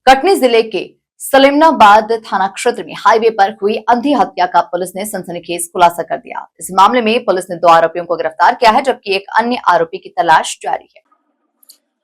कटनी जिले के सलेमनाबाद थाना क्षेत्र में हाईवे पर हुई अंधी हत्या का पुलिस ने सनसनीखेज खुलासा कर दिया। इस मामले में पुलिस ने 2 आरोपियों को गिरफ्तार किया है, जबकि एक अन्य आरोपी की तलाश जारी है।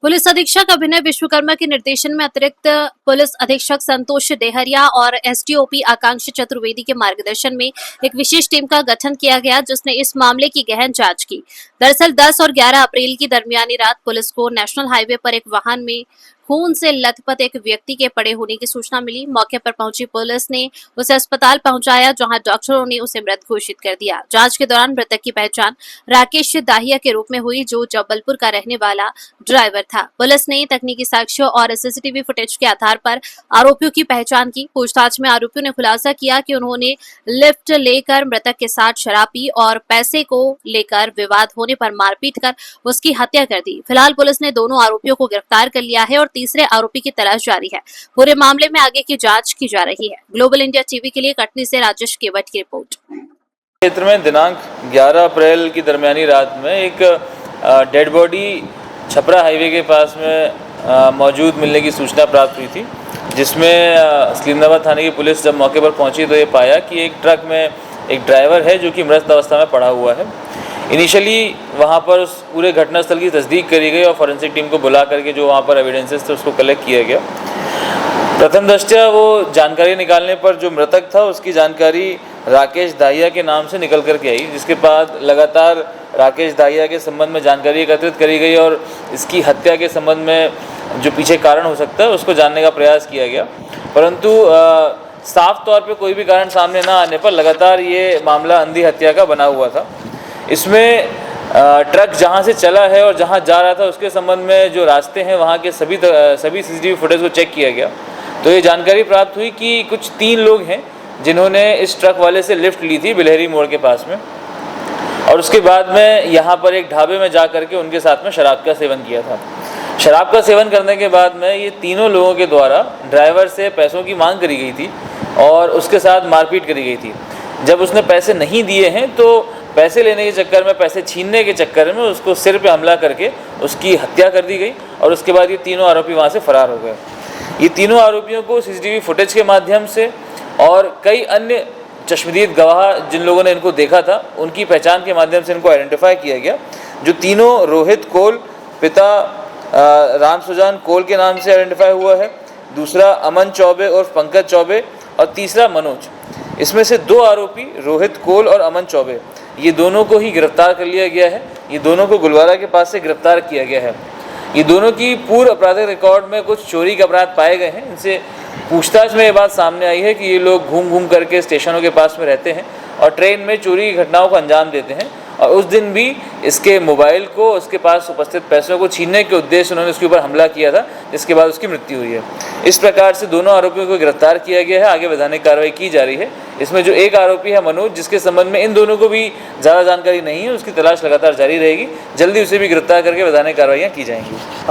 पुलिस अधीक्षक अभिनय विश्वकर्मा के निर्देशन में अतिरिक्त पुलिस अधीक्षक संतोष डेहरिया और एसडीओपी आकांक्षी चतुर्वेदी के मार्गदर्शन में एक विशेष टीम का गठन किया गया, जिसने इस मामले की गहन जांच की। दरअसल 10 और 11 अप्रैल की दरमियानी रात पुलिस को नेशनल हाईवे पर एक वाहन में खून से लथपथ एक व्यक्ति के पड़े होने की सूचना मिली। मौके पर पहुंची पुलिस ने उसे अस्पताल पहुंचाया, जहां डॉक्टरों ने उसे मृत घोषित कर दिया। जांच के दौरान मृतक की पहचान राकेश दाहिया के रूप में हुई, जो जबलपुर का रहने वाला ड्राइवर था। पुलिस ने तकनीकी साक्ष्यों और सीसीटीवी फुटेज के आधार पर आरोपियों की पहचान की। पूछताछ में आरोपियों ने खुलासा किया कि उन्होंने लिफ्ट लेकर मृतक के साथ शराब पी और पैसे को लेकर विवाद होने पर मारपीट कर उसकी हत्या कर दी। फिलहाल पुलिस ने दोनों आरोपियों को गिरफ्तार कर लिया है और तीसरे आरोपी की तलाश जारी है। पूरे मामले में आगे की जांच की जा रही है। ग्लोबल इंडिया टीवी के लिए कटनी से राजेश केवट की रिपोर्ट। क्षेत्र में दिनांक 11 अप्रैल की दरमियानी रात में एक डेड बॉडी छपरा हाईवे के पास में मौजूद मिलने की सूचना प्राप्त हुई थी, जिसमें सलीमनाबाद थाने की पुलिस जब मौके पर पहुंची तो ये पाया कि एक ट्रक में एक ड्राइवर है जो कि मृत अवस्था में पड़ा हुआ है। इनिशियली वहां पर उस पूरे घटनास्थल की तस्दीक करी गई और फॉरेंसिक टीम को बुला करके जो वहां पर एविडेंसेस थे उसको कलेक्ट किया गया। प्रथम दृष्टया वो जानकारी निकालने पर जो मृतक था उसकी जानकारी राकेश दाहिया के नाम से निकल कर के आई, जिसके बाद लगातार राकेश दाहिया के संबंध में जानकारी एकत्रित करी गई और इसकी हत्या के संबंध में जो पीछे कारण हो सकता है उसको जानने का प्रयास किया गया, परंतु साफ तौर पे कोई भी कारण सामने ना आने पर लगातार ये मामला अंधी हत्या का बना हुआ था। इसमें ट्रक जहां से चला है और जहां जा रहा था उसके संबंध में जो रास्ते हैं वहां के सभी सीसीटीवी फुटेज को चेक किया गया, तो ये जानकारी प्राप्त हुई कि कुछ 3 लोग हैं जिन्होंने इस ट्रक वाले से लिफ्ट ली थी बिलहरी मोड़ के पास में, और उसके बाद में यहाँ पर एक ढाबे में जा करके उनके साथ में शराब का सेवन किया था। शराब का सेवन करने के बाद में ये तीनों लोगों के द्वारा ड्राइवर से पैसों की मांग करी गई थी और उसके साथ मारपीट करी गई थी। जब उसने पैसे नहीं दिए हैं तो पैसे लेने के चक्कर में, पैसे छीनने के चक्कर में उसको सिर पे हमला करके उसकी हत्या कर दी गई और उसके बाद ये तीनों आरोपी वहाँ से फरार हो गए। ये तीनों आरोपियों को सीसीटीवी फुटेज के माध्यम से और कई अन्य चश्मदीद गवाह जिन लोगों ने इनको देखा था उनकी पहचान के माध्यम से इनको आइडेंटिफाई किया गया। जो तीनों रोहित कोल पिता राम सुजान कोल के नाम से आइडेंटिफाई हुआ है, दूसरा अमन चौबे और पंकज चौबे और तीसरा मनोज। इसमें से 2 आरोपी रोहित कोल और अमन चौबे, ये दोनों को ही गिरफ्तार कर लिया गया है। ये दोनों को गुलवारा के पास से गिरफ्तार किया गया है। ये दोनों की पूर्व आपराधिक रिकॉर्ड में कुछ चोरी के अपराध पाए गए हैं। इनसे पूछताछ में ये बात सामने आई है कि ये लोग घूम घूम करके स्टेशनों के पास में रहते हैं और ट्रेन में चोरी की घटनाओं को अंजाम देते हैं, और उस दिन भी इसके मोबाइल को, उसके पास उपस्थित पैसों को छीनने के उद्देश्य उन्होंने उसके ऊपर हमला किया था, जिसके बाद उसकी मृत्यु हुई है। इस प्रकार से दोनों आरोपियों को गिरफ्तार किया गया है। आगे वैधानिक कार्रवाई की जा रही है। इसमें जो एक आरोपी है मनोज, जिसके संबंध में इन दोनों को भी ज़्यादा जानकारी नहीं है, उसकी तलाश लगातार जारी रहेगी। जल्दी उसे भी गिरफ्तार करके वैधानिक कार्रवाइयाँ की जाएंगी।